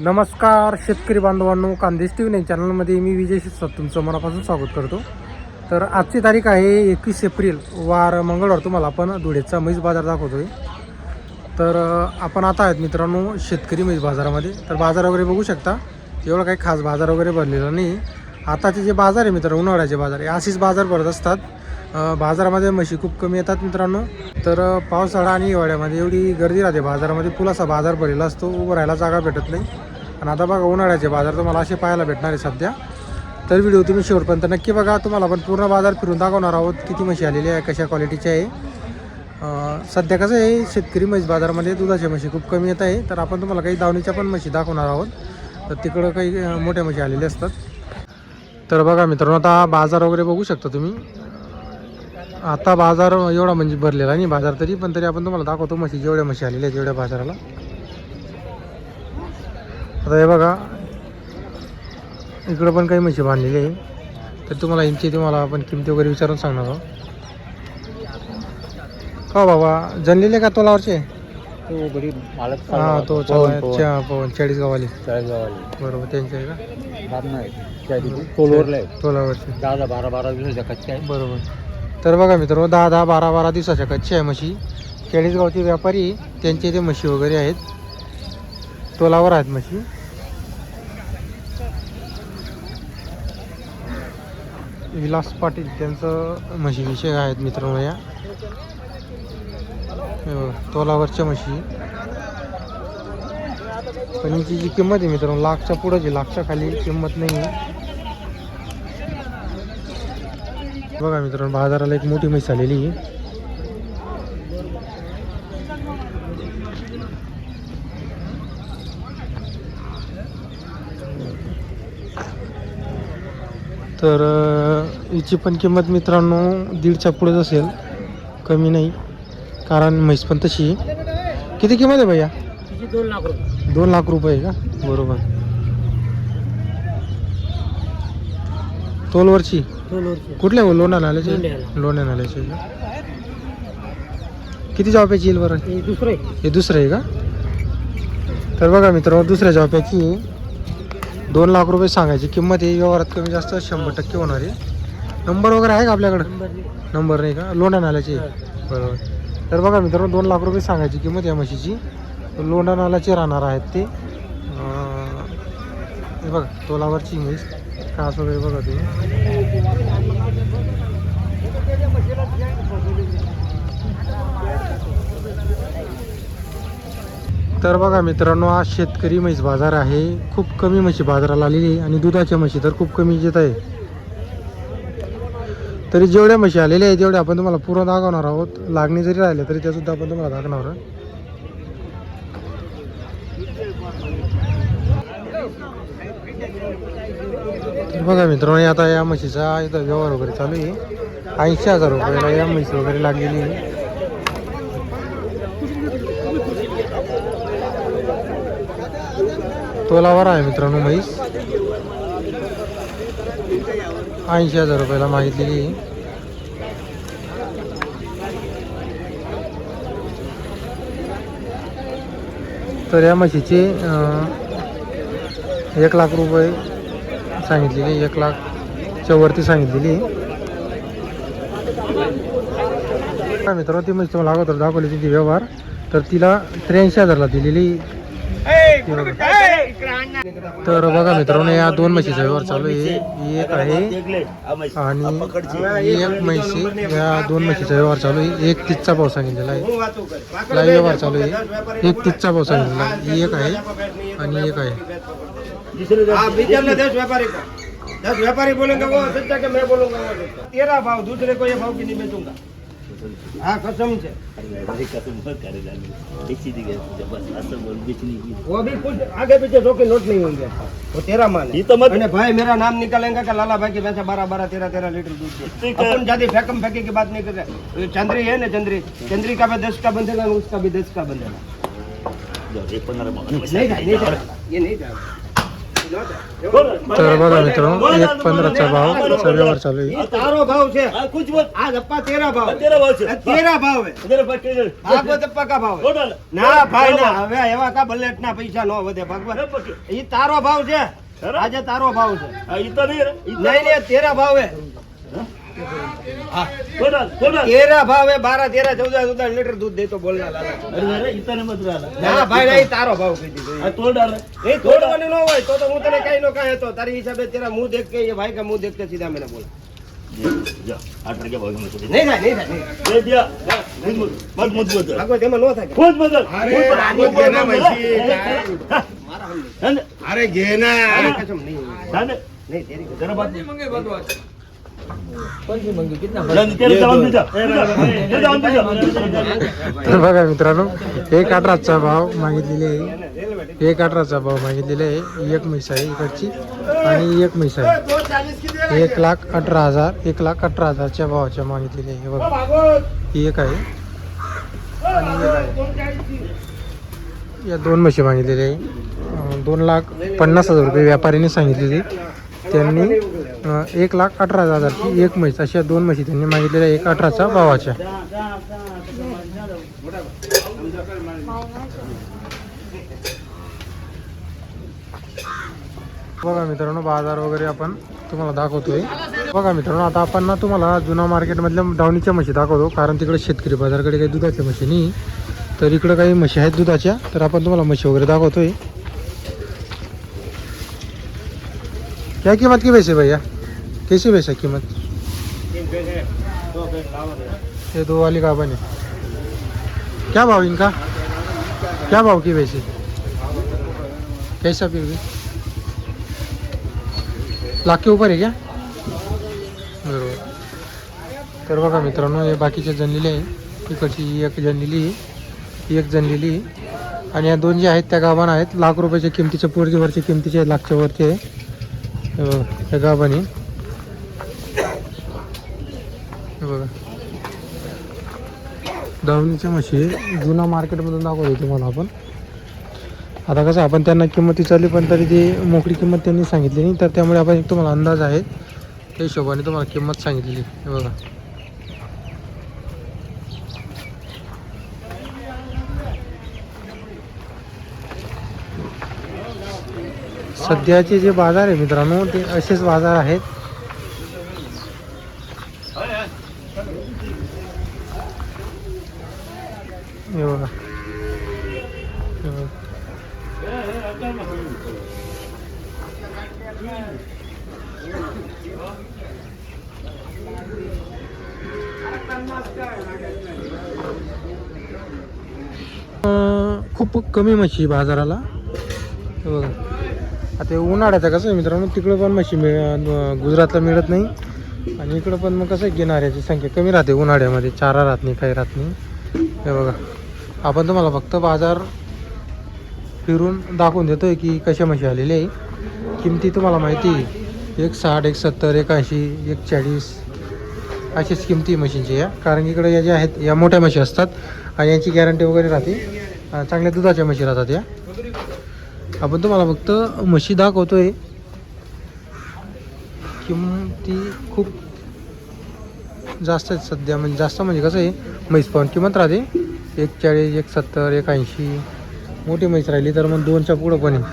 नमस्कार शेतकरी बांधवांनो, कांदेश टी व्ही चॅनलमध्ये मी विजय शिरसाट तुमचं मनापासून स्वागत करतो. तर आजची तारीख आहे 21 एप्रिल वार मंगळवार. तुम्हाला आपण धुळेचा म्हैस बाजार दाखवतोय. तर आपण आता आहेत मित्रांनो शेतकरी म्हैस बाजारामध्ये. तर बाजार वगैरे बघू शकता, एवढं काही खास बाजार वगैरे भरलेला नाही. आताचे जे बाजार आहे मित्रांनो, उन्हाळ्याचे बाजार आहे, असेच बाजार भरत असतात. बाजारामध्ये म्हशी खूप कमी येतात मित्रांनो. तर पावसाळा आणि हिवाळ्यामध्ये एवढी गर्दी राहते बाजारामध्ये, पुलासा बाजार भरलेला असतो, उभं राहायला जागा भेटत नाही. आणि आता बघा उन्हाळ्याचे बाजार तुम्हाला असे पाहायला भेटणार आहे सध्या. तर व्हिडिओ तुम्ही शेवटपर्यंत नक्की बघा. तुम्हाला आपण पूर्ण बाजार फिरून दाखवणार आहोत, किती म्हशी आलेली आहे, कशा क्वालिटीच्या आहे. सध्या कसं आहे शेतकरी म्हैस बाजारामध्ये दुधाच्या म्हशी खूप कमी येत आहे. तर आपण तुम्हाला काही दावणीच्या पण म्हशी दाखवणार आहोत. तर तिकडं काही मोठ्या म्हशी आलेल्या असतात. तर बघा मित्रांनो, आता बाजार वगैरे बघू शकता तुम्ही. आता बाजार एवढा म्हणजे भरलेला नाही बाजार, तरी आपण तुम्हाला दाखवतो म्हशी जेवढ्या म्हशी आलेल्या आहेत जेवढ्या बाजाराला. आता हे बघा इकडं पण काही म्हशी बांधलेली आहे. तर तुम्हाला आपण किमती वगैरे विचारून सांगणार आहोत. का बाबा जनलेले का तोलावरचे? हां तो 40 गावाली बरोबर त्यांचे आहे का? तोलावरचे 10-12 दिवसाच्या कच्च्या आहे. बरोबर. तर बघा मित्रांनो 10-12 दिवसाच्या कच्च्या आहे म्हशी. 40 गावचे व्यापारी त्यांचे ते म्हशी वगैरे आहेत, तोलावर आहेत म्हशी. विलास पाटील त्यांचं म्हशीविषयी आहेत मित्रांनो. या तोलावरच्या म्हशी. पण हिची जी किंमत आहे मित्रांनो लाखच्या पुढं जी, लाखच्या खाली किंमत नाही आहे. बघा मित्रांनो बाजाराला एक मोठी म्हैस आलेली आहे. तर हिची पण किंमत मित्रांनो 1.5च्या पुढेच असेल, कमी नाही, कारण म्हैस पण तशी. किती किंमत आहे भैया? 2 लाख रुपये. 2 लाख रुपये का? बरोबर. तोलवरची कुठल्या लोण्याला आल्याचे? लोण्याला आल्याचे का? किती जॉब्याची येईल बरं? हे दुसरं आहे का? तर बघा मित्रांनो दुसऱ्या जॉब्याची 2 लाख रुपये सांगायची किंमत आहे. व्यवहारात कमी जास्त 100% होणार आहे. नंबर वगैरे आहे का आपल्याकडं? नंबर नाही का? लोंढा नाल्याची बरोबर. तर बघा मित्रांनो 2 लाख रुपये सांगायची किंमत या म्हशीची. लोंढा नाल्याचे राहणार आहेत ते. हे बघा तोलावरची म्हैस, कास वगैरे बघा तुम्ही. तर बघा मित्रांनो आज शेतकरी म्हैस बाजार आहे. खूप कमी म्हशी बाजाराला आलेली आहे आणि दुधाच्या म्हशी तर खूप कमी येत आहे. तरी जेवढ्या म्हशी आलेल्या आहेत तेवढ्या आपण तुम्हाला पूर्ण दाखवणार आहोत. लागणी जरी राहिले तरी त्यासुद्धा आपण तुम्हाला दाखवणार आहोत. तर बघा मित्रांनो आता या म्हशीचा इथं व्यवहार वगैरे चालू आहे. 80,000 रुपयाला या म्हशी वगैरे लागलेली आहे. तोलावर आहे मित्रांनो म्हैस. 80,000 रुपयाला मागितलेली आहे. तर या म्हशीचे 1 लाख रुपये सांगितलेली, 1 लाखच्या वरती सांगितलेली. मित्रांनो ती म्हशी तुम्हाला अगोदर दाखवली तिथे व्यवहार. तर तिला 83,000ला दिलेली. तर बघा मित्रांनो या 2 म्हशीचा व्यवहार चालू आहे. ही एक आहे आणि एक म्हशी. या 2 म्हशीचा व्यवहार चालू आहे. 1.30चा भाव सांगितलेला आहे. लाईव्ह व्यवहार चालू आहे. 1.30चा भाव सांगितलेला आहे. ही एक आहे आणि एक आहे. व्यापारी बोलेंगे वो सच्चा के मैं बोलूंगा वो सच्चा. तेरा भाव दूसरे को ये भाव की नहीं बेचूंगा. हाँ कसम से वो भी कुछ आगे पीछे धोखे नोट नहीं होंगे. वो तेरा माल है. भाई मेरा नाम निकालेंगे कि लाला भाई की वैसे 12-13 लीटर दूध दे. अपन ज्यादा फेकम फेंके की बात नहीं कर रहे. चंद्री है ना, चंद्री का भी 10 का बंधेगा, उसका भी 10 का बंधेगा. नहीं ये नहीं जाएगा. तर बघा मित्रांनो 1.15चा भाव व्यवहार चालू आहे. तारो भाव છે आज अप्पा 13 भाव 13 भाव है ભાગવત અપ્પા કા ભાવ है ના ભાઈ ના હવે એવા કા બલેટ ના પૈસા નો વધે ભાગવત ઈ તારો ભાવ છે આજે તારો ભાવ છે નહીં 13 ભાવ है 13 भाव है 12 13 14 लीटर दूध दे तो बोलना लाला ના ભાઈ નહીં તારો ભાવ કહી દીધો એ તોડવાની નો હોય તો હું તને કઈ નો કહે તો તારી હિસાબે તેરા મુंह देख के ये भाई का मुंह देख के सीधा मैंने बोला नहीं થાય નહીં થાય ભાગવત એમાં નો થાય अरे घेना कसम नहीं नहीं तेरी जरा बात तर बघा मित्रांनो 1.18चा भाव मागितलेले आहे. 1.18चा भाव मागितलेले आहे. एक म्हैस आहे इकडची आणि एक म्हैस आहे. 1,18,000 1,18,000च्या भावाच्या मागितलेले आहे. हे बघा ही एक आहे आणि एक आहे. या दोन म्हशी मागितलेल्या आहे. 2,50,000 रुपये व्यापाऱ्यांनी सांगितलेली. त्यांनी 1,18,000ची एक म्हैस अशा दोन म्हशी त्यांनी मागितलेल्या 1.18चा भावाच्या. बघा मित्रांनो बाजार वगैरे आपण तुम्हाला दाखवतोय. बघा मित्रांनो आता आपण ना तुम्हाला जुना मार्केटमधल्या डावणीच्या म्हशी दाखवतो, कारण तिकडे शेतकरी बाजारकडे काही दुधाच्या म्हशी नाही, तर इकडे काही म्हशी आहेत दुधाच्या, तर आपण तुम्हाला म्हशी वगैरे दाखवतोय. क्या कीमत की वैसे भैया, कैसी वैसे कीमत? ये दो वाली का बने क्या भाव इनका, क्या भाव की वैसे, कैसा फिर भी लाख के ऊपर आहे क्या? बरोबर. तर बघा मित्रांनो हे बाकीचे जनलेले आहे. इकडची एक जनलेली आहे, एक जनलेली आहे आणि या दोन जे आहेत त्या गावान आहेत. लाख रुपयाच्या किमतीच्या पोरजीवरच्या किमतीच्या लाखच्या वरती आहे. हे गावानी बघा धावणीच्या म्हशी जुना मार्केटमधून दाखवतो तुम्हाला आपण. आता कसं आपण त्यांना किंमती चालली पण तरी ती मोकळी किंमत त्यांनी सांगितली नाही, तर त्यामुळे आपण तुम्हाला अंदाज आहे त्या हिशोबाने तुम्हाला किंमत सांगितलेली. हे बघा सध्याचे जे बाजार आहे मित्रांनो ते असेच बाजार आहेत. हे बघा खूप कमी म्हशी बाजाराला. हे बघा आता उन्हाळ्याचं कसं आहे मित्रांनो तिकडं पण म्हशी गुजरातला मिळत नाही आणि इकडं पण मग कसं घेणाऱ्याची संख्या कमी राहते उन्हाळ्यामध्ये, चारा राहत नाही काही राहत नाही. हे बघा आपण तुम्हाला फक्त बाजार फिरून दाखवून देतोय की कशा म्हशी आलेले आहे. किमती तुम्हाला माहिती 1,60 1,70 1,80 1,40 अशीच किमती म्हशींची या, कारण इकडे या ज्या आहेत या मोठ्या म्हशी असतात आणि यांची गॅरंटी वगैरे राहते, चांगल्या दुधाच्या म्हशी राहतात या. आपण तुम्हाला फक्त म्हशी दाखवतोय. किमती खूप जास्त आहेत सध्या, म्हणजे जास्त म्हणजे कसं आहे म्हैस पाहून किंमत राहते 1,40 1,70 1,80. मोठी म्हैस राहिली तर मग 2च्या पुढं पण आहे.